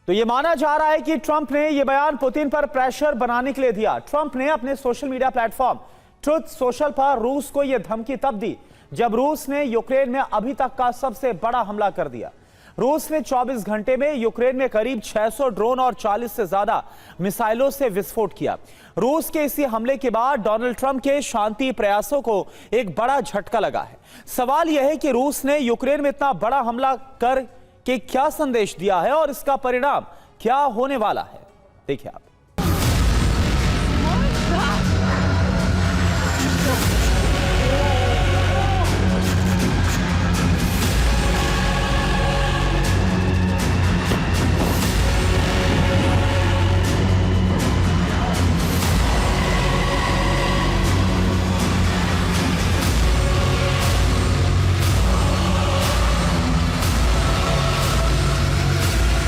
तो ये माना जा रहा है कि ट्रंप ने यह बयान पुतिन पर प्रेशर बनाने के लिए दिया। ट्रंप ने अपने social media platform truth social पर रूस को यह धमकी तब दी जब रूस ने यूक्रेन में अभी तक का सबसे बड़ा हमला कर दिया। रूस ने 24 घंटे में यूक्रेन में करीब 600 ड्रोन और 40 से ज्यादा मिसाइलों से विस्फोट किया। रूस के इसी हमले के बाद डोनाल्ड ट्रंप के शांति प्रयासों को एक बड़ा झटका लगा है। सवाल यह है कि रूस ने यूक्रेन में इतना बड़ा हमला कर के क्या संदेश दिया है और इसका परिणाम क्या होने वाला है, देखिए आप।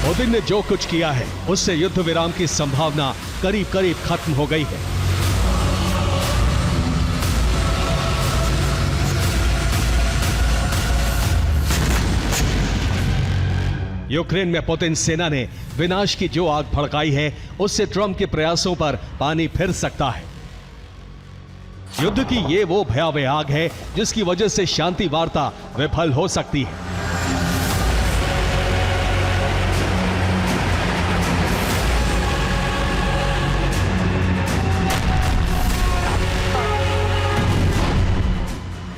पुतिन ने जो कुछ किया है उससे युद्ध विराम की संभावना करीब करीब खत्म हो गई है। यूक्रेन में पुतिन सेना ने विनाश की जो आग भड़काई है उससे ट्रंप के प्रयासों पर पानी फिर सकता है। युद्ध की ये वो भयावह आग है जिसकी वजह से शांति वार्ता विफल हो सकती है।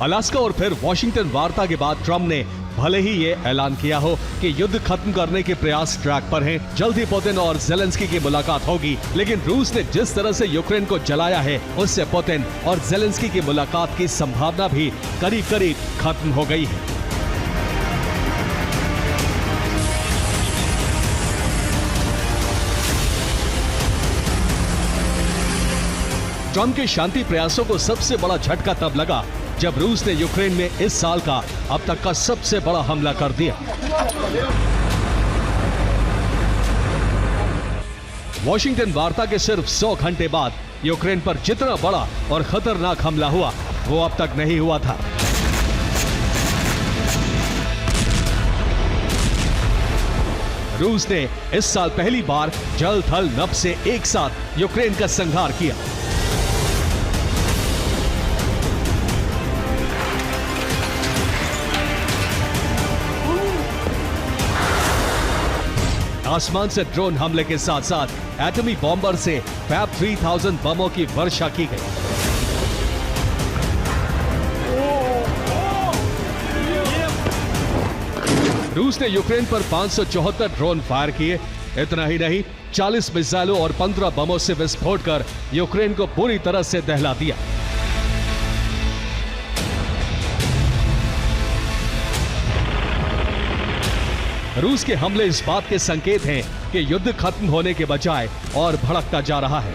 अलास्का और फिर वॉशिंगटन वार्ता के बाद ट्रंप ने भले ही ये ऐलान किया हो कि युद्ध खत्म करने के प्रयास ट्रैक पर हैं, जल्द ही पुतिन और ज़ेलेंस्की की मुलाकात होगी, लेकिन रूस ने जिस तरह से यूक्रेन को जलाया है उससे पुतिन और ज़ेलेंस्की की मुलाकात की संभावना भी करीब करीब खत्म हो गई है। ट्रंप के शांति प्रयासों को सबसे बड़ा झटका तब लगा जब रूस ने यूक्रेन में इस साल का अब तक का सबसे बड़ा हमला कर दिया। वॉशिंगटन वार्ता के सिर्फ 100 घंटे बाद यूक्रेन पर जितना बड़ा और खतरनाक हमला हुआ वो अब तक नहीं हुआ था। रूस ने इस साल पहली बार जल थल नभ से एक साथ यूक्रेन का संहार किया। आसमान से ड्रोन हमले के साथ साथ एटमी बॉम्बर से फैब 3000 बमों की वर्षा की गई। रूस ने यूक्रेन पर 574 ड्रोन फायर किए। इतना ही नहीं, 40 मिसाइलों और 15 बमों से विस्फोट कर यूक्रेन को पूरी तरह से दहला दिया। रूस के हमले इस बात के संकेत हैं कि युद्ध खत्म होने के बजाय और भड़कता जा रहा है।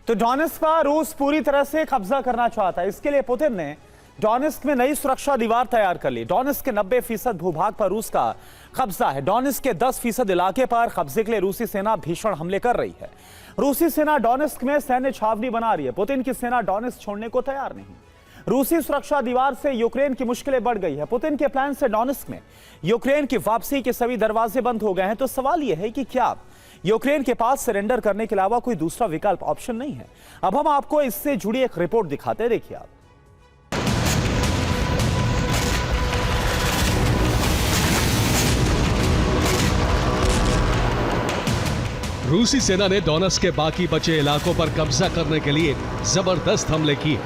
तो डोनेस्क पर रूस पूरी तरह से कब्जा करना चाहता है। इसके लिए पुतिन ने डोनेस्क में नई सुरक्षा दीवार तैयार कर ली। डोनेस्क के 90% भूभाग पर रूस का कब्जा है। डोनेस्क के 10% इलाके पर कब्जे के लिए रूसी सेना भीषण हमले कर रही है। रूसी सेना डोनेस्क में सैन्य छावनी बना रही है। पुतिन की सेना डोनेस्क छोड़ने को तैयार नहीं। रूसी सुरक्षा दीवार से यूक्रेन की मुश्किलें बढ़ गई है। पुतिन के प्लान से डोनेस्क में यूक्रेन की वापसी के सभी दरवाजे बंद हो गए हैं। तो सवाल यह है कि क्या यूक्रेन के पास सरेंडर करने के अलावा कोई दूसरा विकल्प ऑप्शन नहीं है? अब हम आपको इससे जुड़ी एक रिपोर्ट दिखाते हैं, देखिए आप। रूसी सेना ने डोनेस्क के बाकी बचे इलाकों पर कब्जा करने के लिए जबरदस्त हमले किए।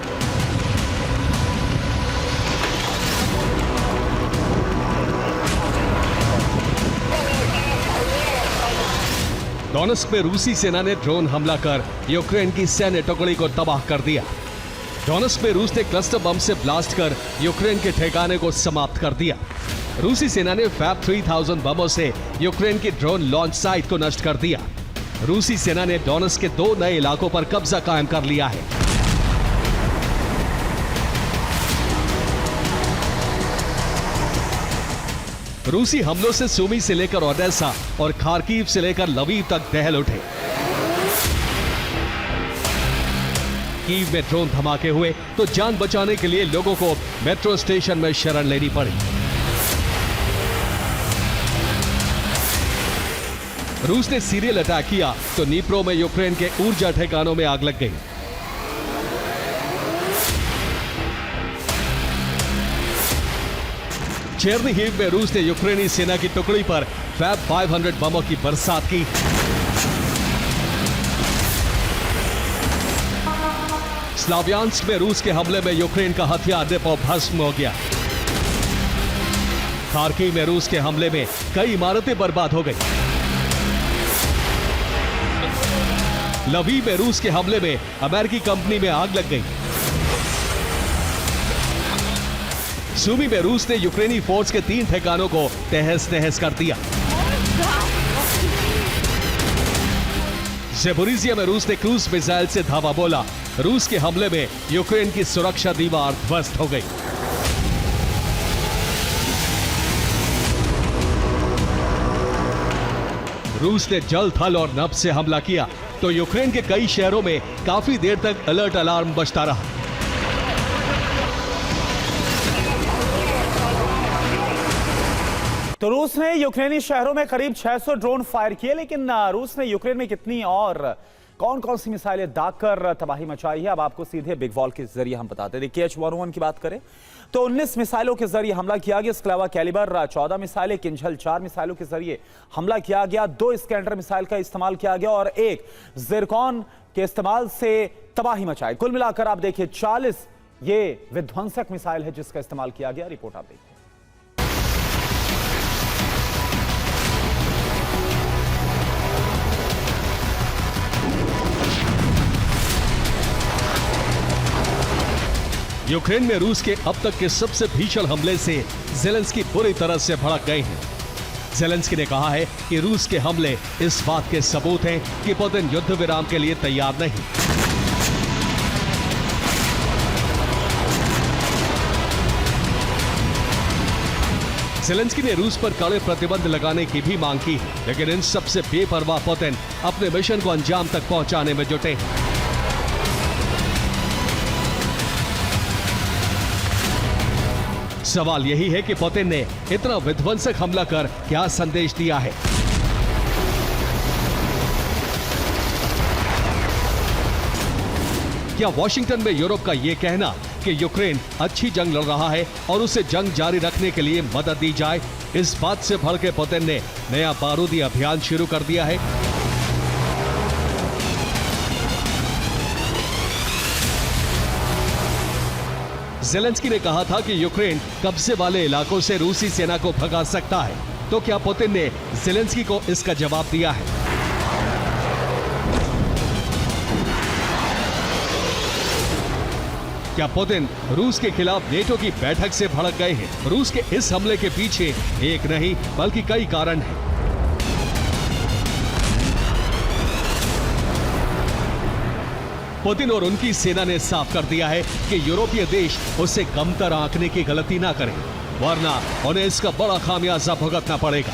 डोनेस्क में रूसी सेना ने ड्रोन हमला कर यूक्रेन की सैन्य टुकड़ी को तबाह कर दिया। डोनेस्क में रूस ने क्लस्टर बम से ब्लास्ट कर यूक्रेन के ठिकाने को समाप्त कर दिया। रूसी सेना ने फैब 3000 बमों से यूक्रेन की ड्रोन लॉन्च साइट को नष्ट कर दिया। रूसी सेना ने डोनेस्क के 2 नए इलाकों पर कब्जा कायम कर लिया है। रूसी हमलों से सुमी से लेकर ओडेसा और खार्किव से लेकर लवीव तक दहल उठे। कीव में ड्रोन धमाके हुए तो जान बचाने के लिए लोगों को मेट्रो स्टेशन में शरण लेनी पड़ी। रूस ने सीरियल अटैक किया तो नीप्रो में यूक्रेन के ऊर्जा ठिकानों में आग लग गई। चेर्निहिव में रूस ने यूक्रेनी सेना की टुकड़ी पर फैब 500 बमों की बरसात की। स्लावियांस्क में रूस के हमले में यूक्रेन का हथियार डिपो भस्म हो गया। खार्किव में रूस के हमले में कई इमारतें बर्बाद हो गई। लवीव में रूस के हमले में अमेरिकी कंपनी में आग लग गई। सुमी में रूस ने यूक्रेनी फोर्स के 3 ठिकानों को तहस नहस कर दिया। ज़ेपोरिज़िया में रूस ने क्रूज मिसाइल से धावा बोला। रूस के हमले में यूक्रेन की सुरक्षा दीवार ध्वस्त हो गई। रूस ने जल, थल और नभ से हमला किया तो यूक्रेन के कई शहरों में काफी देर तक अलर्ट अलार्म बजता रहा। तो रूस ने यूक्रेनी शहरों में करीब 600 ड्रोन फायर किए, लेकिन रूस ने यूक्रेन में कितनी और कौन-कौन सी मिसाइलें दागकर तबाही मचाई है, अब आपको सीधे बिग वॉल के जरिए हम बताते हैं। KH-101 की बात करें तो 19 मिसाइलों के जरिए हमला किया गया। इसके अलावा कैलिबर 14 मिसाइलें, किंझल 4 मिसाइलों के जरिए हमला किया गया। 2 इस्कैंडर मिसाइल का इस्तेमाल किया गया और 1 ज़िरकॉन के इस्तेमाल से तबाही मचाई। कुल मिलाकर आप देखिए 40 ये विध्वंसक मिसाइल है जिसका इस्तेमाल किया गया। रिपोर्ट आप देखिए। यूक्रेन में रूस के अब तक के सबसे भीषण हमले से ज़ेलेंस्की बुरी तरह से भड़क गए हैं। ज़ेलेंस्की ने कहा है कि रूस के हमले इस बात के सबूत हैं कि पुतिन युद्ध विराम के लिए तैयार नहीं। ज़ेलेंस्की ने रूस पर कड़े प्रतिबंध लगाने की भी मांग की, लेकिन इन सबसे बेपरवाह पुतिन अपने मिशन को अंजाम तक पहुंचाने में जुटे हैं। सवाल यही है कि पुतिन ने इतना विध्वंसक हमला कर क्या संदेश दिया है। क्या वॉशिंगटन में यूरोप का यह कहना कि यूक्रेन अच्छी जंग लड़ रहा है और उसे जंग जारी रखने के लिए मदद दी जाए, इस बात से भड़के पुतिन ने नया बारूदी अभियान शुरू कर दिया है? ज़ेलेंस्की ने कहा था कि यूक्रेन कब्जे वाले इलाकों से रूसी सेना को भगा सकता है, तो क्या पुतिन ने ज़ेलेंस्की को इसका जवाब दिया है? क्या पुतिन रूस के खिलाफ नेटो की बैठक से भड़क गए हैं? रूस के इस हमले के पीछे एक नहीं बल्कि कई कारण हैं। पुतिन और उनकी सेना ने साफ कर दिया है कि यूरोपीय देश उसे कमतर आंकने की गलती ना करें, वरना उन्हें इसका बड़ा खामियाजा भुगतना पड़ेगा।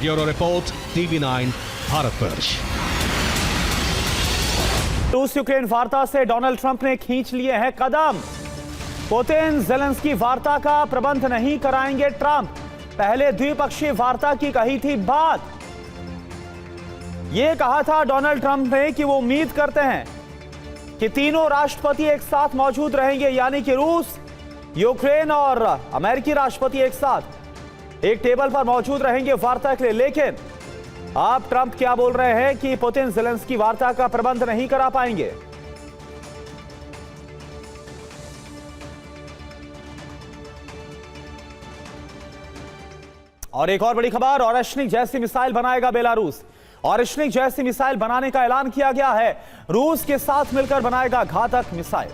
Bureau report, TV9 Bharatvarsh. रूस यूक्रेन वार्ता से डोनाल्ड ट्रंप ने खींच लिए हैं कदम। पुतिन ज़ेलेंस्की वार्ता का प्रबंध नहीं कराएंगे ट्रंप। पहले द्विपक्षीय वार्ता की कही थी बात। यह कहा था डोनाल्ड ट्रंप ने कि वो उम्मीद करते हैं कि तीनों राष्ट्रपति एक साथ मौजूद रहेंगे, यानी कि रूस, यूक्रेन और अमेरिकी राष्ट्रपति एक साथ एक टेबल पर मौजूद रहेंगे वार्ता के लिए। लेकिन अब ट्रंप क्या बोल रहे हैं कि पुतिन ज़ेलेंस्की वार्ता का प्रबंध नहीं करा पाएंगे। और एक और बड़ी खबर, ओरेश्निक जैसी मिसाइल बनाएगा बेलारूस। ओरेश्निक जैसी मिसाइल बनाने का ऐलान किया गया है। रूस के साथ मिलकर बनाएगा घातक मिसाइल।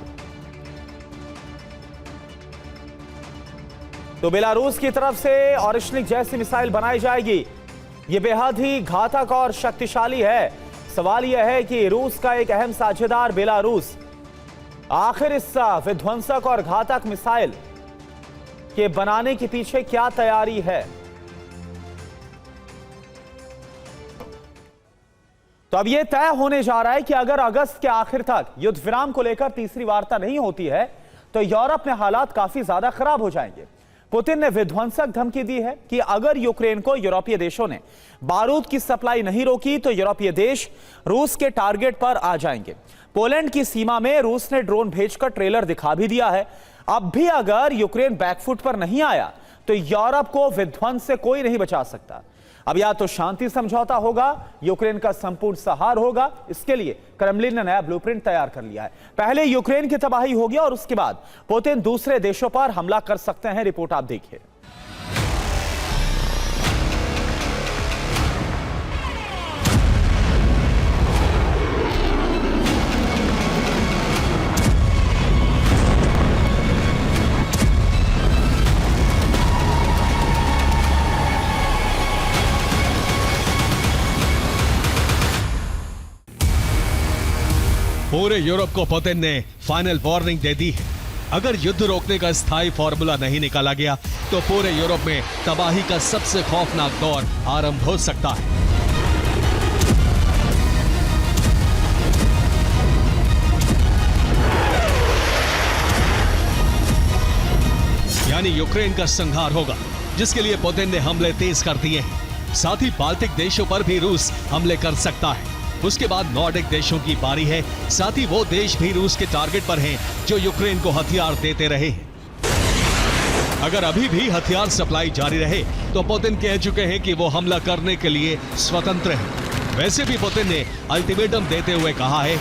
तो बेलारूस की तरफ से ओरेश्निक जैसी मिसाइल बनाई जाएगी। यह बेहद ही घातक और शक्तिशाली है। सवाल यह है कि रूस का एक अहम साझेदार बेलारूस आखिर इस विध्वंसक और घातक मिसाइल के बनाने के पीछे क्या तैयारी है। तो अब यह तय होने जा रहा है कि अगर अगस्त के आखिर तक युद्ध विराम को लेकर तीसरी वार्ता नहीं होती है तो यूरोप में हालात काफी ज्यादा खराब हो जाएंगे। पुतिन ने विध्वंसक धमकी दी है कि अगर यूक्रेन को यूरोपीय देशों ने बारूद की सप्लाई नहीं रोकी तो यूरोपीय देश रूस के टारगेट पर आ जाएंगे। पोलैंड की सीमा में रूस ने ड्रोन भेजकर ट्रेलर दिखा भी दिया है। अब भी अगर यूक्रेन बैकफुट पर नहीं आया तो यूरोप को विध्वंस से कोई नहीं बचा सकता। अब या तो शांति समझौता होगा, यूक्रेन का संपूर्ण सहार होगा। इसके लिए क्रेमलिन ने नया ब्लूप्रिंट तैयार कर लिया है। पहले यूक्रेन की तबाही होगी और उसके बाद पुतिन दूसरे देशों पर हमला कर सकते हैं। रिपोर्ट आप देखिए। पूरे यूरोप को पुतिन ने फाइनल वार्निंग दे दी है। अगर युद्ध रोकने का स्थायी फॉर्मूला नहीं निकाला गया तो पूरे यूरोप में तबाही का सबसे खौफनाक दौर आरंभ हो सकता है। यानी यूक्रेन का संहार होगा, जिसके लिए पुतिन ने हमले तेज कर दिए हैं। साथ ही बाल्टिक देशों पर भी रूस हमले कर सकता है। उसके बाद नॉर्डिक देशों की बारी है। साथ ही वो देश भी रूस के टारगेट पर हैं जो यूक्रेन को हथियार देते रहे हैं। अगर अभी भी हथियार सप्लाई जारी रहे तो पुतिन कह चुके हैं कि वो हमला करने के लिए स्वतंत्र हैं। वैसे भी पुतिन ने अल्टीमेटम देते हुए कहा है,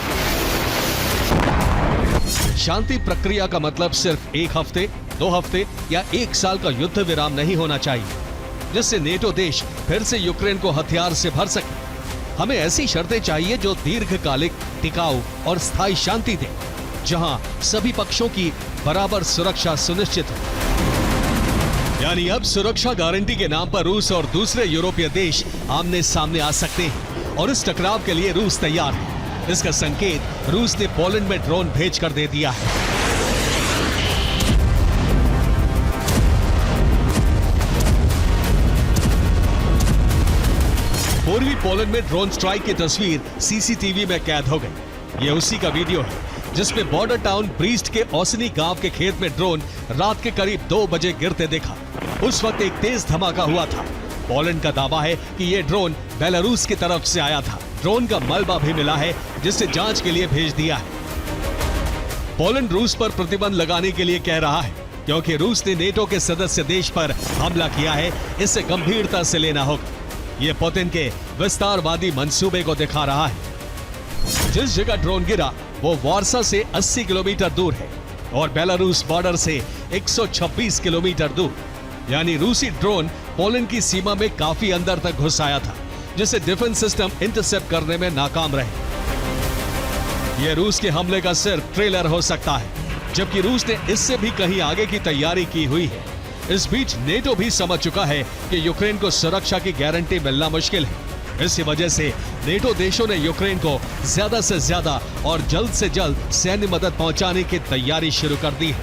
शांति प्रक्रिया का मतलब सिर्फ 1 हफ्ते, 2 हफ्ते या 1 साल का युद्ध विराम नहीं होना चाहिए, जिससे नेटो देश फिर से यूक्रेन को हथियार से भर सके। हमें ऐसी शर्तें चाहिए जो दीर्घकालिक, टिकाऊ और स्थायी शांति दें, जहां सभी पक्षों की बराबर सुरक्षा सुनिश्चित हो। यानी अब सुरक्षा गारंटी के नाम पर रूस और दूसरे यूरोपीय देश आमने सामने आ सकते हैं और इस टकराव के लिए रूस तैयार है। इसका संकेत रूस ने पोलैंड में ड्रोन भेजकर दे दिया है। पूर्वी पोलैंड में ड्रोन स्ट्राइक की तस्वीर सीसीटीवी में कैद हो गई। ये उसी का वीडियो है जिसमें बॉर्डर टाउन ब्रीस्ट के ओसनी गांव के खेत में ड्रोन रात के करीब 2 बजे गिरते देखा। उस वक्त एक तेज धमाका हुआ था। पोलैंड का दावा है कि ये ड्रोन बेलारूस की तरफ से आया था। ड्रोन का मलबा भी मिला है, जिसे जांच के लिए भेज दिया है। पोलैंड रूस पर प्रतिबंध लगाने के लिए कह रहा है, क्योंकि रूस ने नेटो के सदस्य देश पर हमला किया है। इसे गंभीरता से लेना होगा। ये पुतिन के विस्तारवादी मंसूबे को दिखा रहा है। जिस जगह ड्रोन गिरा वो वार्सा से 80 किलोमीटर दूर है और बेलारूस बॉर्डर से 126 किलोमीटर दूर। यानी रूसी ड्रोन पोलैंड की सीमा में काफी अंदर तक घुस आया था, जिसे डिफेंस सिस्टम इंटरसेप्ट करने में नाकाम रहे। यह रूस के हमले का सिर्फ ट्रेलर हो सकता है, जबकि रूस ने इससे भी कहीं आगे की तैयारी की हुई है। इस बीच नेटो भी समझ चुका है कि यूक्रेन को सुरक्षा की गारंटी मिलना मुश्किल है। इसी वजह से नेटो देशों ने यूक्रेन को ज्यादा से ज्यादा और जल्द से जल्द सैन्य मदद पहुंचाने की तैयारी शुरू कर दी है,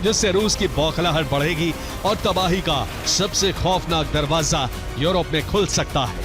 जिससे रूस की बौखलाहट बढ़ेगी और तबाही का सबसे खौफनाक दरवाजा यूरोप में खुल सकता है।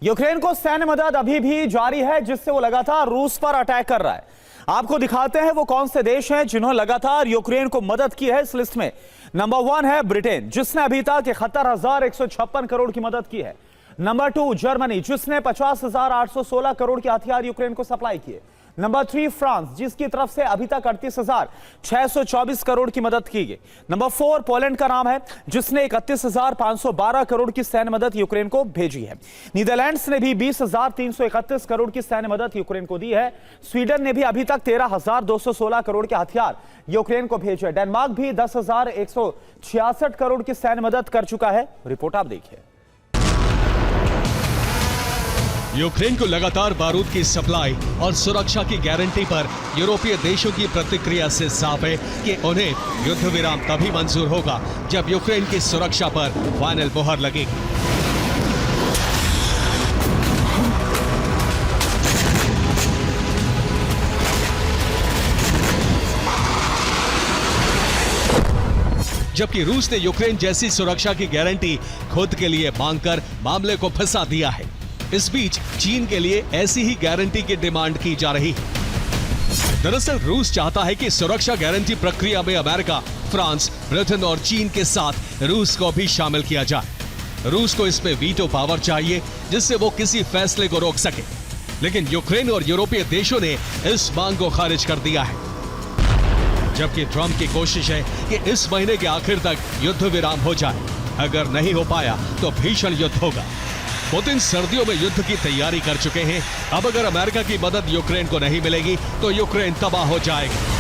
यूक्रेन को सैन्य मदद अभी भी जारी है, जिससे वो लगातार रूस पर अटैक कर रहा है। आपको दिखाते हैं वो कौन से देश हैं जिन्होंने लगातार यूक्रेन को मदद की है। इस लिस्ट में नंबर 1 है ब्रिटेन, जिसने अभी तक 71,156 करोड़ की मदद की है। नंबर 2 जर्मनी, जिसने 50,816 करोड़ के हथियार यूक्रेन को सप्लाई किए। नंबर 3 फ्रांस, जिसकी तरफ से अभी तक 38,624 करोड़ की मदद की गई। नंबर 4 पोलैंड का नाम है, जिसने 31,512 करोड़ की सैन्य मदद यूक्रेन को भेजी है। नीदरलैंड्स ने भी 20,331 करोड़ की सैन्य मदद यूक्रेन को दी है। स्वीडन ने भी अभी तक 13,216 करोड़ के हथियार यूक्रेन को भेजे। डेनमार्क भी 10,166 करोड़ की सैन्य मदद कर चुका है। रिपोर्ट आप देखिए। यूक्रेन को लगातार बारूद की सप्लाई और सुरक्षा की गारंटी पर यूरोपीय देशों की प्रतिक्रिया से साफ है कि उन्हें युद्ध विराम तभी मंजूर होगा जब यूक्रेन की सुरक्षा पर फाइनल मोहर लगेगी। जबकि रूस ने यूक्रेन जैसी सुरक्षा की गारंटी खुद के लिए मांगकर मामले को फंसा दिया है। इस बीच चीन के लिए ऐसी ही गारंटी की डिमांड की जा रही है। दरअसल रूस चाहता है कि सुरक्षा गारंटी प्रक्रिया में अमेरिका, फ्रांस, ब्रिटेन और चीन के साथ रूस को भी शामिल किया जाए। रूस को इसमें वीटो पावर चाहिए जिससे वो किसी फैसले को रोक सके, लेकिन यूक्रेन और यूरोपीय देशों ने इस मांग को खारिज कर दिया है। जबकि ट्रंप की कोशिश है कि इस महीने के आखिर तक युद्ध विराम हो जाए। अगर नहीं हो पाया तो भीषण युद्ध होगा। पुतिन सर्दियों में युद्ध की तैयारी कर चुके हैं। अब अगर अमेरिका की मदद यूक्रेन को नहीं मिलेगी तो यूक्रेन तबाह हो जाएगी।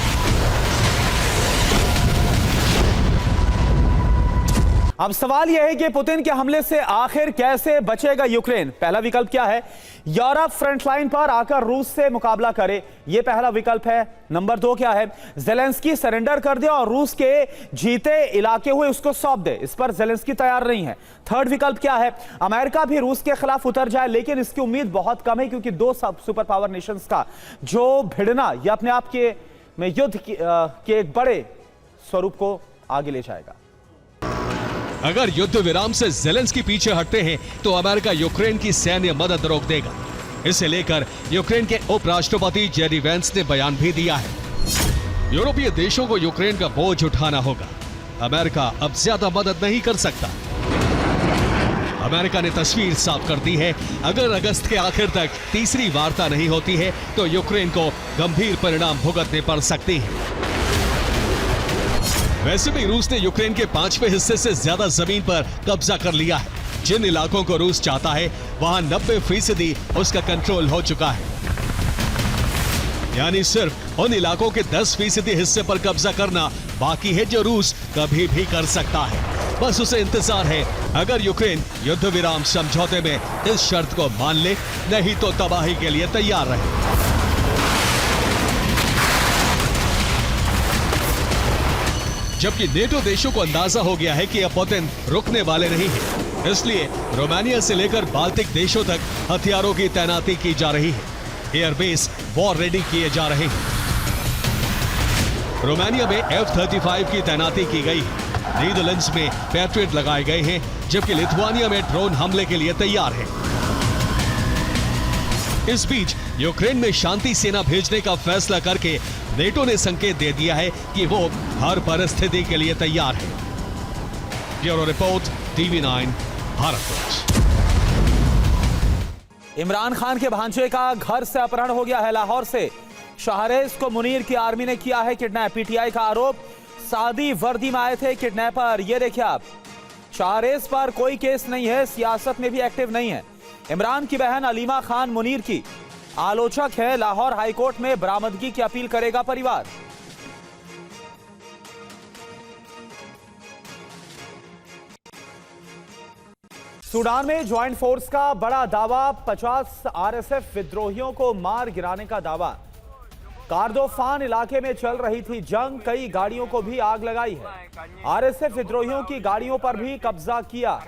अब सवाल यह है कि पुतिन के हमले से आखिर कैसे बचेगा यूक्रेन। पहला विकल्प क्या है? यूरोप फ्रंटलाइन पर आकर रूस से मुकाबला करे, यह पहला विकल्प है। नंबर 2 क्या है? जेलेंस्की सरेंडर कर दे और रूस के जीते इलाके हुए उसको सौंप दे। इस पर जेलेंस्की तैयार नहीं है। थर्ड विकल्प क्या है? अमेरिका भी रूस के खिलाफ उतर जाए, लेकिन इसकी उम्मीद बहुत कम है क्योंकि दो सुपर पावर नेशंस का जो भिड़ना यह अपने आप के में युद्ध के एक बड़े स्वरूप को आगे ले जाएगा। अगर युद्ध विराम से जेलेंस्की पीछे हटते हैं तो अमेरिका यूक्रेन की सैन्य मदद रोक देगा। इसे लेकर यूक्रेन के उपराष्ट्रपति जेडी वेंस ने बयान भी दिया है। यूरोपीय देशों को यूक्रेन का बोझ उठाना होगा। अमेरिका अब ज्यादा मदद नहीं कर सकता। अमेरिका ने तस्वीर साफ कर दी है। अगर अगस्त के आखिर तक तीसरी वार्ता नहीं होती है तो यूक्रेन को गंभीर परिणाम भुगतने पड़ सकते हैं। वैसे भी रूस ने यूक्रेन के 5वें हिस्से से ज्यादा जमीन पर कब्जा कर लिया है। जिन इलाकों को रूस चाहता है वहां 90% उसका कंट्रोल हो चुका है। यानी सिर्फ उन इलाकों के 10% हिस्से पर कब्जा करना बाकी है जो रूस कभी भी कर सकता है। बस उसे इंतजार है। अगर यूक्रेन युद्ध विराम समझौते में इस शर्त को मान ले, नहीं तो तबाही के लिए तैयार रहे। जबकि नेटो देशों को अंदाजा हो गया है कि अब पुतिन रुकने वाले नहीं है, इसलिए रोमानिया से लेकर बाल्टिक देशों तक हथियारों की तैनाती की जा रही है। एयरबेस वॉर रेडी किए जा रहे हैं। रोमानिया में F-35 की तैनाती की गई है। नीदरलैंड्स में पैट्रियट लगाए गए हैं, जबकि लिथुआनिया में ड्रोन हमले के लिए तैयार है। इस बीच यूक्रेन में शांति सेना भेजने का फैसला करके नेटो ने संकेत दे दिया है कि वो हर परिस्थिति के लिए तैयार है। Bureau report, TV9 Bharat. Imran Khan के भांजे का घर से अपहरण हो गया है। लाहौर से शाहरेज को मुनीर की आर्मी ने किया है किडनैप। पीटीआई का आरोप, सादी वर्दी में आए थे किडनैपर। ये देखिए आप, शाहरेज पर कोई केस नहीं है, सियासत में भी एक्टिव नहीं है। इमरान की बहन अलीमा खान मुनीर की आलोचक है। लाहौर हाईकोर्ट में बरामदगी की अपील करेगा परिवार। सूडान में ज्वाइंट फोर्स का बड़ा दावा, 50 आरएसएफ विद्रोहियों को मार गिराने का दावा। कार्दोफान इलाके में चल रही थी जंग, कई गाड़ियों को भी आग लगाई है। आरएसएफ विद्रोहियों की गाड़ियों पर भी कब्जा किया।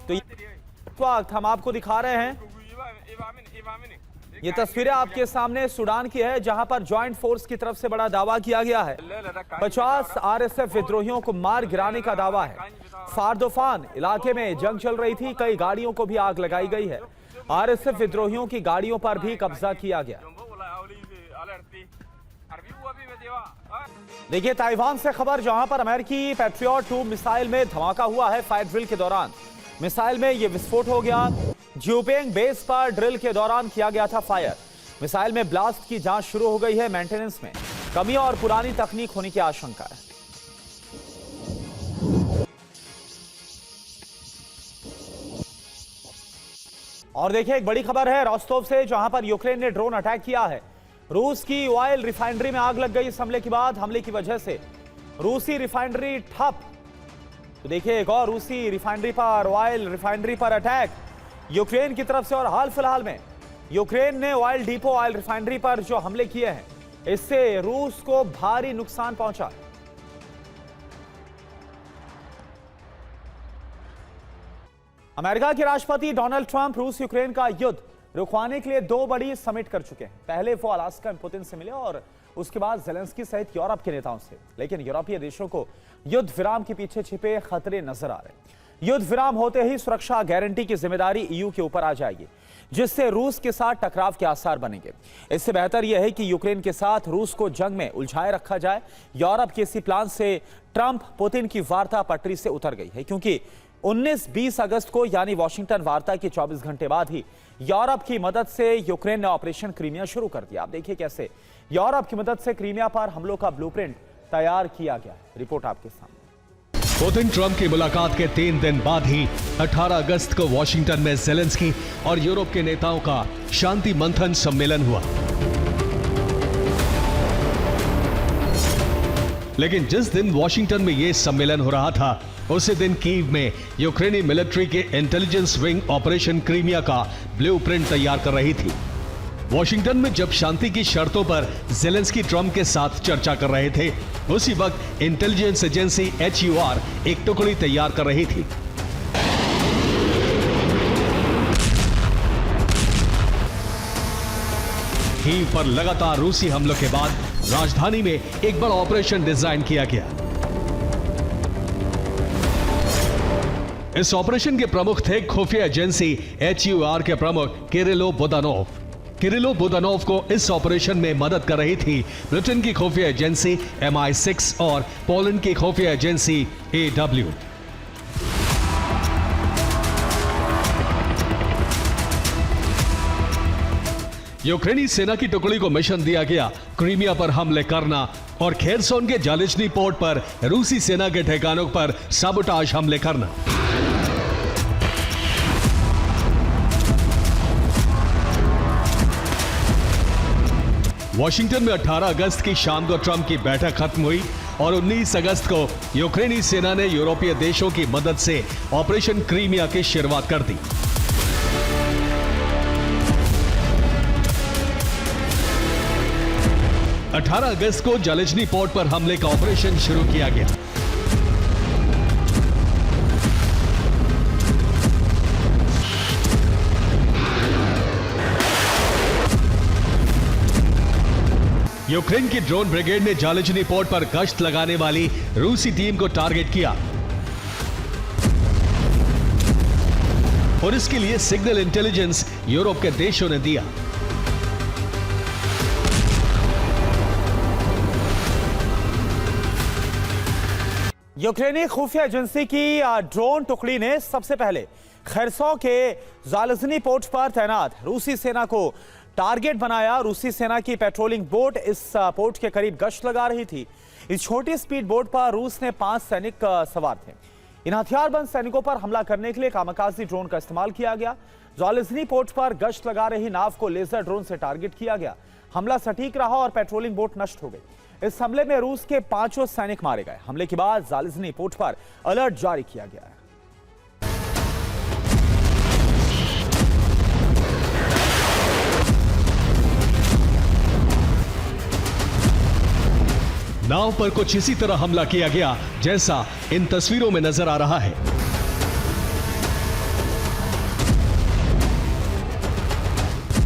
तो वक्त हम आपको दिखा रहे हैं, ये तस्वीरें आपके सामने सूडान की है जहां पर ज्वाइंट फोर्स की तरफ से बड़ा दावा किया गया है। 50 आरएसएफ विद्रोहियों को मार गिराने का दावा है। कार्दोफान इलाके में जंग चल रही थी, कई गाड़ियों को भी आग लगाई गई है। आरएसएफ विद्रोहियों की गाड़ियों पर भी कब्जा किया गया। देखिए ताइवान से खबर, जहां पर अमेरिकी पैट्रियट 2 मिसाइल में धमाका हुआ है। फायर ड्रिल के दौरान मिसाइल में यह विस्फोट हो गया। ज्यूपेंग बेस पर ड्रिल के दौरान किया गया था फायर। मिसाइल में ब्लास्ट की जांच शुरू हो गई है। मेंटेनेंस में कमी और पुरानी तकनीक होने की आशंका है। और देखिए एक बड़ी खबर है रोस्तोव से, जहां पर यूक्रेन ने ड्रोन अटैक किया है। रूस की ऑयल रिफाइनरी में आग लग गई इस हमले के बाद। हमले की वजह से रूसी रिफाइनरी ठप। तो देखिए एक और रूसी रिफाइनरी पर, ऑयल रिफाइनरी पर अटैक यूक्रेन की तरफ से। और हाल फिलहाल में यूक्रेन ने ऑयल डिपो, ऑयल रिफाइनरी पर जो हमले किए हैं, इससे रूस को भारी नुकसान पहुंचा। अमेरिका के राष्ट्रपति डोनाल्ड ट्रंप रूस यूक्रेन का युद्ध रुकवाने के लिए 2 बड़ी समिट कर चुके हैं। पहले वो अलास्का में पुतिन से मिले और उसके बाद जेलेंस्की सहित यूरोप के नेताओं से। लेकिन यूरोपीय देशों को युद्ध विराम के पीछे छिपे खतरे नजर आ रहे हैं। युद्ध विराम होते ही सुरक्षा गारंटी की जिम्मेदारी ईयू के ऊपर आ जाएगी। जिससे रूस के साथ टकराव के आसार बनेंगे। इससे बेहतर यह है कि यूक्रेन के साथ रूस को जंग में उलझाए रखा जाए। यूरोप के इसी प्लान से ट्रंप पुतिन की वार्ता पटरी से उतर गई है, क्योंकि 19-20 अगस्त को यानी वॉशिंगटन वार्ता के 24 घंटे बाद ही यूरोप की मदद से यूक्रेन ने ऑपरेशन क्रीमिया शुरू कर दिया। आप देखिए कैसे यूरोप की मदद से क्रीमिया पर हमलों का ब्लूप्रिंट तैयार किया गया है। रिपोर्ट आपके सामने। पुतिन ट्रंप की मुलाकात के 3 दिन बाद ही 18 अगस्त को वॉशिंगटन में जेलेंस्की और यूरोप के नेताओं का शांति मंथन सम्मेलन हुआ। लेकिन जिस दिन वॉशिंगटन में यह सम्मेलन हो रहा था, उसी दिन कीव में यूक्रेनी मिलिट्री के इंटेलिजेंस विंग ऑपरेशन क्रीमिया का ब्लूप्रिंट तैयार कर रही थी। वॉशिंगटन में जब शांति की शर्तों पर जेलेंस्की ट्रंप के साथ चर्चा कर रहे थे, उसी वक्त इंटेलिजेंस एजेंसी HUR एक टुकड़ी तैयार कर रही थी। कीव पर लगातार रूसी हमलों के बाद राजधानी में एक बड़ा ऑपरेशन डिजाइन किया गया। इस ऑपरेशन के प्रमुख थे खुफिया एजेंसी HUR के प्रमुख किरिलो बुदानोव। किरिलो बुदानोव को इस ऑपरेशन में मदद कर रही थी ब्रिटेन की खुफिया एजेंसी MI6 और पोलैंड की खुफिया एजेंसी AW। यूक्रेनी सेना की टुकड़ी को मिशन दिया गया क्रीमिया पर हमले करना और खेरसोन के जालिचनी पोर्ट पर रूसी सेना के ठिकानों पर साबोटाज हमले करना। वॉशिंगटन में 18 अगस्त की शाम को ट्रंप की बैठक खत्म हुई और 19 अगस्त को यूक्रेनी सेना ने यूरोपीय देशों की मदद से ऑपरेशन क्रीमिया की शुरुआत कर दी। अठारह अगस्त को जालिचनी पोर्ट पर हमले का ऑपरेशन शुरू किया गया। यूक्रेन की ड्रोन ब्रिगेड ने जालिचनी पोर्ट पर गश्त लगाने वाली रूसी टीम को टारगेट किया और इसके लिए सिग्नल इंटेलिजेंस यूरोप के देशों ने दिया। यूक्रेनी खुफिया एजेंसी की ड्रोन टुकड़ी ने सबसे पहले खेरसों के जालिचनी पोर्ट पर तैनात रूसी सेना को टारगेट बनाया। रूसी सेना की पेट्रोलिंग बोट इस पोर्ट के करीब गश्त लगा रही थी। इस छोटी स्पीड बोट पर रूस ने 5 सैनिक सवार थे। इन हथियारबंद सैनिकों पर हमला करने के लिए कामाकाजी ड्रोन का इस्तेमाल किया गया। जालिचनी पोर्ट पर गश्त लगा रही नाव को लेजर ड्रोन से टारगेट किया गया। हमला सटीक रहा और पेट्रोलिंग बोट नष्ट हो गई। इस हमले में रूस के 5 सैनिक मारे गए। हमले के बाद जालिचनी पोर्ट पर अलर्ट जारी किया गया है। नाव पर कुछ इसी तरह हमला किया गया जैसा इन तस्वीरों में नजर आ रहा है।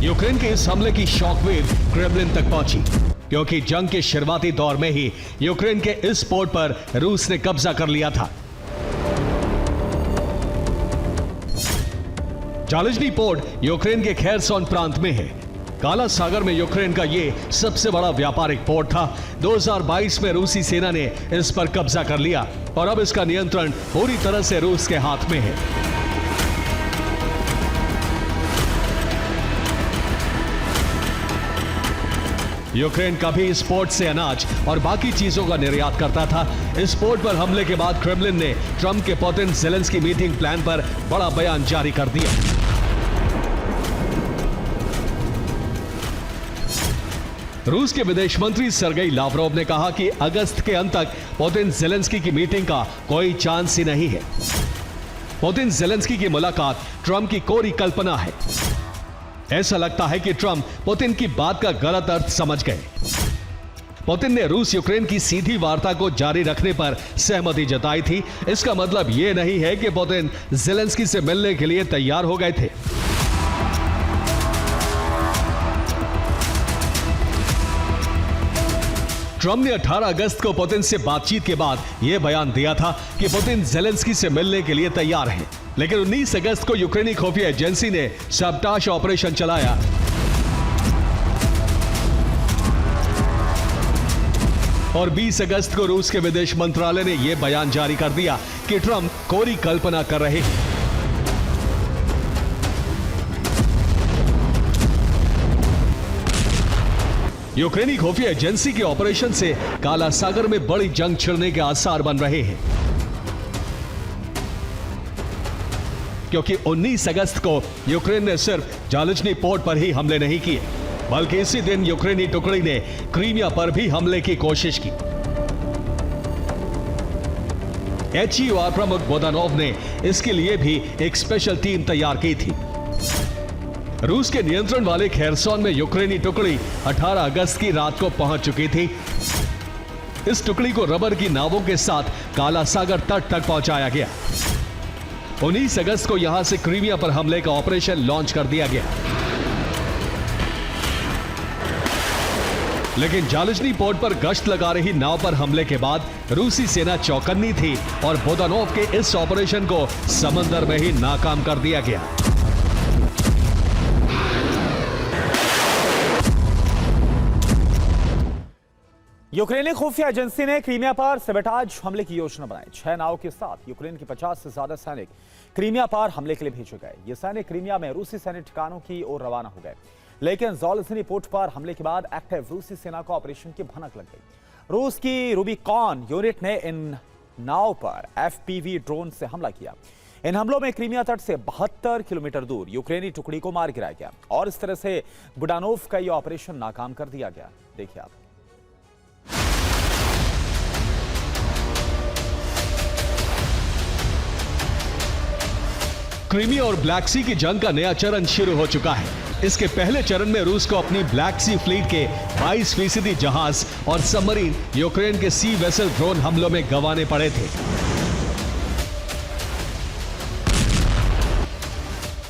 यूक्रेन के इस हमले की शॉकवेव क्रेमलिन तक पहुंची, क्योंकि जंग के शुरुआती दौर में ही यूक्रेन के इस पोर्ट पर रूस ने कब्जा कर लिया था। जालिचनी पोर्ट यूक्रेन के खेरसोन प्रांत में है। काला सागर में यूक्रेन का यह सबसे बड़ा व्यापारिक पोर्ट था। 2022 में रूसी सेना ने इस पर कब्जा कर लिया और अब इसका नियंत्रण पूरी तरह से रूस के हाथ में है। यूक्रेन कभी इस पोर्ट से अनाज और बाकी चीजों का निर्यात करता था। इस पोर्ट पर हमले के बाद क्रेमलिन ने ट्रंप के पुतिन जेलेंस्की मीटिंग प्लान पर बड़ा बयान जारी कर दिया। रूस के विदेश मंत्री सर्गेई लावरोव ने कहा कि अगस्त के अंत तक पुतिन जेलेंस्की की मीटिंग का कोई चांस ही नहीं है। पुतिन जेलेंस्की की मुलाकात ट्रंप की कोरी कल्पना है। ऐसा लगता है कि ट्रंप पुतिन की बात का गलत अर्थ समझ गए। पुतिन ने रूस यूक्रेन की सीधी वार्ता को जारी रखने पर सहमति जताई थी। इसका मतलब यह नहीं है कि पुतिन जेलेंस्की से मिलने के लिए तैयार हो गए थे। ट्रम्प ने 18 अगस्त को पुतिन से बातचीत के बाद यह बयान दिया था कि पुतिन ज़ेलेंस्की से मिलने के लिए तैयार हैं। लेकिन 19 अगस्त को यूक्रेनी खुफिया एजेंसी ने सबटाश ऑपरेशन चलाया और 20 अगस्त को रूस के विदेश मंत्रालय ने यह बयान जारी कर दिया कि ट्रंप कोरी कल्पना कर रहे हैं। यूक्रेनी खुफिया एजेंसी के ऑपरेशन से काला सागर में बड़ी जंग छिड़ने के आसार बन रहे हैं, क्योंकि 19 अगस्त को यूक्रेन ने सिर्फ जालजनी पोर्ट पर ही हमले नहीं किए, बल्कि इसी दिन यूक्रेनी टुकड़ी ने क्रीमिया पर भी हमले की कोशिश की। HER प्रमुख बोदानोव ने इसके लिए भी एक स्पेशल टीम तैयार की थी। रूस के नियंत्रण वाले खेरसोन में यूक्रेनी टुकड़ी 18 अगस्त की रात को पहुंच चुकी थी। इस टुकड़ी को रबर की नावों के साथ काला सागर तट तक पहुंचाया गया। 19 अगस्त को यहां से क्रीमिया पर हमले का ऑपरेशन लॉन्च कर दिया गया। लेकिन जालजनी पोर्ट पर गश्त लगा रही नाव पर हमले के बाद रूसी सेना चौकन्नी थी और बोदानोव के इस ऑपरेशन को समंदर में ही नाकाम कर दिया गया। यूक्रेनी खुफिया एजेंसी ने क्रीमिया पर सबटाज हमले की योजना बनाई। 6 नाव के साथ यूक्रेन के 50 से ज्यादा सैनिक क्रीमिया पर हमले के लिए भेजे गए। ये सैनिक क्रीमिया में रूसी सैन्य ठिकानों की ओर रवाना हो गए, लेकिन ज़ालज़नी पोर्ट पर हमले के बाद एक्टिव रूसी सेना को ऑपरेशन की भनक लग गई। रूस की रूबिकॉन यूनिट ने इन नाव पर FPV ड्रोन से हमला किया। इन हमलों में क्रीमिया तट से 72 किलोमीटर दूर यूक्रेनी टुकड़ी को मार गिराया गया और इस तरह से बुडानोव का यह ऑपरेशन नाकाम कर दिया गया। देखिए आप। क्रीमिया और ब्लैक सी की जंग का नया चरण शुरू हो चुका है। इसके पहले चरण में रूस को अपनी ब्लैक सी फ्लीट के 22% जहाज और सबमरीन यूक्रेन के सी वेसल ड्रोन हमलों में गंवाने पड़े थे।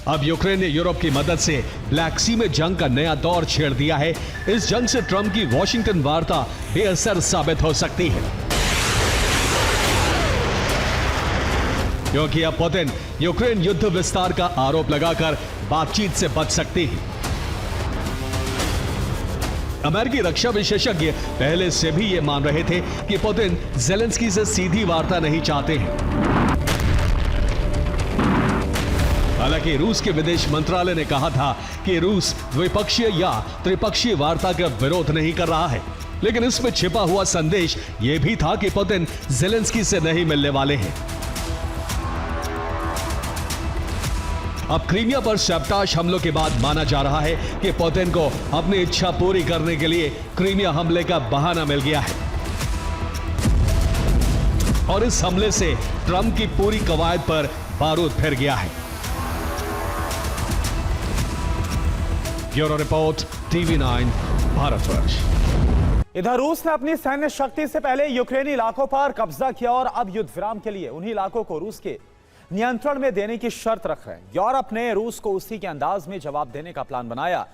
अब यूक्रेन ने यूरोप की मदद से ब्लैक सी में जंग का नया दौर छेड़ दिया है। इस जंग से ट्रंप की वॉशिंगटन वार्ता बेअसर साबित हो सकती है, क्योंकि अब पुतिन यूक्रेन युद्ध विस्तार का आरोप लगाकर बातचीत से बच सकती है। अमेरिकी रक्षा विशेषज्ञ पहले से भी यह मान रहे थे कि पुतिन ज़ेलेंस्की से सीधी वार्ता नहीं चाहते हैं। हालांकि रूस के विदेश मंत्रालय ने कहा था कि रूस द्विपक्षीय या त्रिपक्षीय वार्ता का विरोध नहीं कर रहा है, लेकिन इसमें छिपा हुआ संदेश यह भी था कि पुतिन ज़ेलेंस्की से नहीं मिलने वाले हैं। अब क्रीमिया पर सबटाश हमलों के बाद माना जा रहा है कि पुतिन को अपनी इच्छा पूरी करने के लिए क्रीमिया हमले का बहाना मिल गया है और इस हमले से ट्रंप की पूरी कवायद पर बारूद फिर गया है। Bureau report, TV9 Bharatvarsh. इधर रूस ने अपनी सैन्य शक्ति से पहले यूक्रेनी इलाकों पर कब्जा किया और अब युद्ध विराम के लिए उन्हीं इलाकों को रूस के नियंत्रण में देने की शर्त रख रहे हैं। यूरोप ने रूस को उसी के अंदाज में जवाब देने का प्लान बनाया।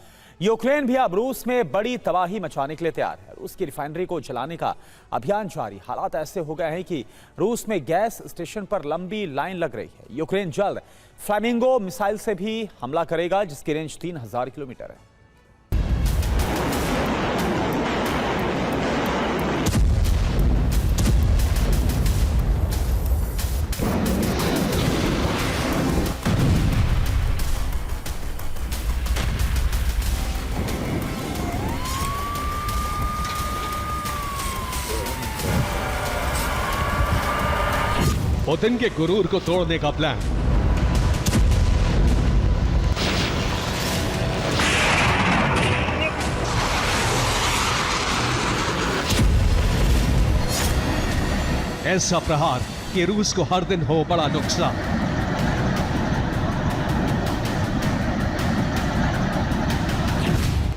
यूक्रेन भी अब रूस में बड़ी तबाही मचाने के लिए तैयार है। रूस की रिफाइनरी को जलाने का अभियान जारी। हालात ऐसे हो गए हैं कि रूस में गैस स्टेशन पर लंबी लाइन लग रही है। यूक्रेन जल्द फ्लैमिंगो मिसाइल से भी हमला करेगा, जिसकी रेंज 3000 किलोमीटर है। पुतिन के गुरूर को तोड़ने का प्लान। ऐसा प्रहार कि रूस को हर दिन हो बड़ा नुकसान।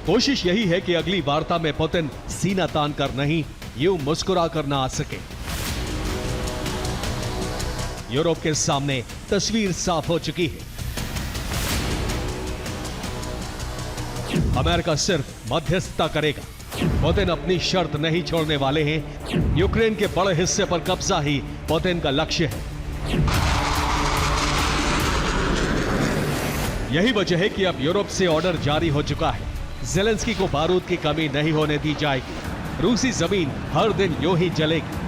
कोशिश यही है कि अगली वार्ता में पुतिन सीना तान कर नहीं, यूं मुस्कुरा कर ना आ सके। यूरोप के सामने तस्वीर साफ हो चुकी है। अमेरिका सिर्फ मध्यस्थता करेगा। पुतिन अपनी शर्त नहीं छोड़ने वाले हैं। यूक्रेन के बड़े हिस्से पर कब्जा ही पुतिन का लक्ष्य है। यही वजह है कि अब यूरोप से ऑर्डर जारी हो चुका है। ज़ेलेंस्की को बारूद की कमी नहीं होने दी जाएगी। रूसी जमीन हर दिन यूं ही जलेगी।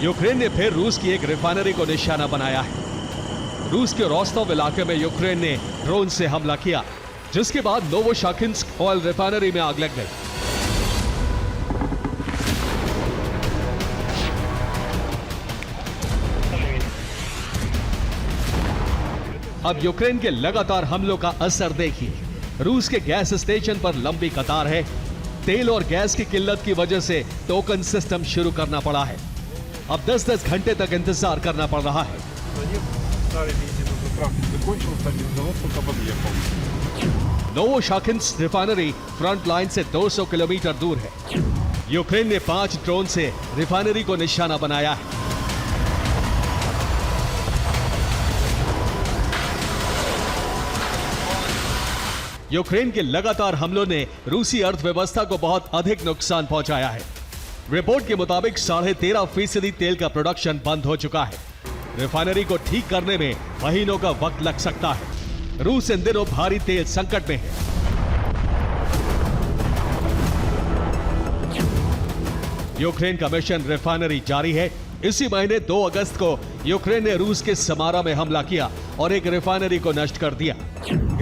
यूक्रेन ने फिर रूस की एक रिफाइनरी को निशाना बनाया है। रूस के रोस्टोव इलाके में यूक्रेन ने ड्रोन से हमला किया, जिसके बाद नोवोशाकिन्स्क ऑयल रिफाइनरी में आग लग गई। अब यूक्रेन के लगातार हमलों का असर देखिए। रूस के गैस स्टेशन पर लंबी कतार है। तेल और गैस की किल्लत की वजह से टोकन सिस्टम शुरू करना पड़ा है। अब 10-10 घंटे तक इंतजार करना पड़ रहा है। नोवोशाकिन्स्क रिफाइनरी फ्रंट लाइन से 200 किलोमीटर दूर है। यूक्रेन ने 5 ड्रोन से रिफाइनरी को निशाना बनाया है। यूक्रेन के लगातार हमलों ने रूसी अर्थव्यवस्था को बहुत अधिक नुकसान पहुंचाया है। रिपोर्ट के मुताबिक 13.5% तेल का प्रोडक्शन बंद हो चुका है। रिफाइनरी को ठीक करने में महीनों का वक्त लग सकता है। रूस इन दिनों भारी तेल संकट में है। यूक्रेन का मिशन रिफाइनरी जारी है। इसी महीने 2 अगस्त को यूक्रेन ने रूस के समारा में हमला किया और एक रिफाइनरी को नष्ट कर दिया।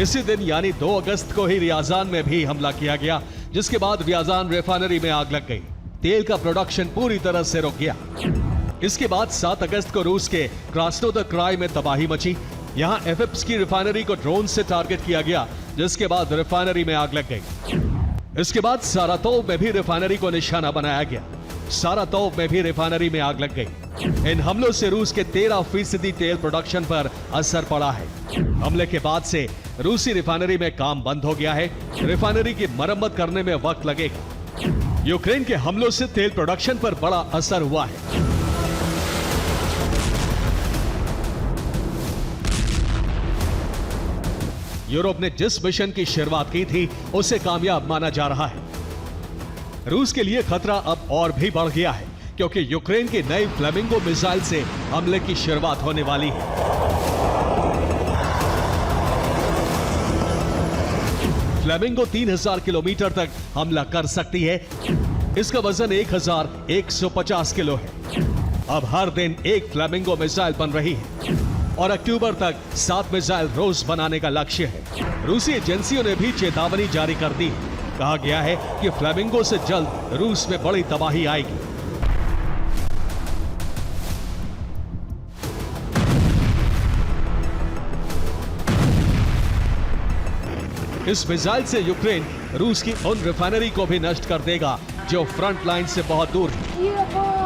इसी दिन यानी 2 अगस्त को ही रियाजान में भी हमला किया गया, जिसके बाद रियाजान रिफाइनरी में आग लग गई। तेल का प्रोडक्शन पूरी तरह से रुक गया। इसके बाद 7 अगस्त को रूस के क्रास्नोदर क्राई में तबाही मची। यहां एफएप्स की रिफाइनरी को ड्रोन से टारगेट किया गया, जिसके बाद रिफाइनरी में आग लग गई। इसके बाद सारातोव में भी रिफाइनरी को निशाना बनाया गया। सारातोव में भी रिफाइनरी में आग लग गई। इन हमलों से रूस के 13% तेल प्रोडक्शन पर असर पड़ा है। हमले के बाद से रूसी रिफाइनरी में काम बंद हो गया है। रिफाइनरी की मरम्मत करने में वक्त लगेगा। यूक्रेन के हमलों से तेल प्रोडक्शन पर बड़ा असर हुआ है। यूरोप ने जिस मिशन की शुरुआत की थी, उसे कामयाब माना जा रहा है। रूस के लिए खतरा अब और भी बढ़ गया है, क्योंकि यूक्रेन की नई फ्लेमिंगो मिसाइल से हमले की शुरुआत होने वाली है। फ्लेमिंगो 3000 किलोमीटर तक हमला कर सकती है। इसका वजन 1150 किलो है। अब हर दिन एक फ्लेमिंगो मिसाइल बन रही है और अक्टूबर तक 7 मिसाइल रोज बनाने का लक्ष्य है। रूसी एजेंसियों ने भी चेतावनी जारी कर दी। कहा गया है कि फ्लेमिंगो से जल्द रूस में बड़ी तबाही आएगी। इस मिसाइल से यूक्रेन रूस की उन रिफाइनरी को भी नष्ट कर देगा जो फ्रंट लाइन से बहुत दूर है।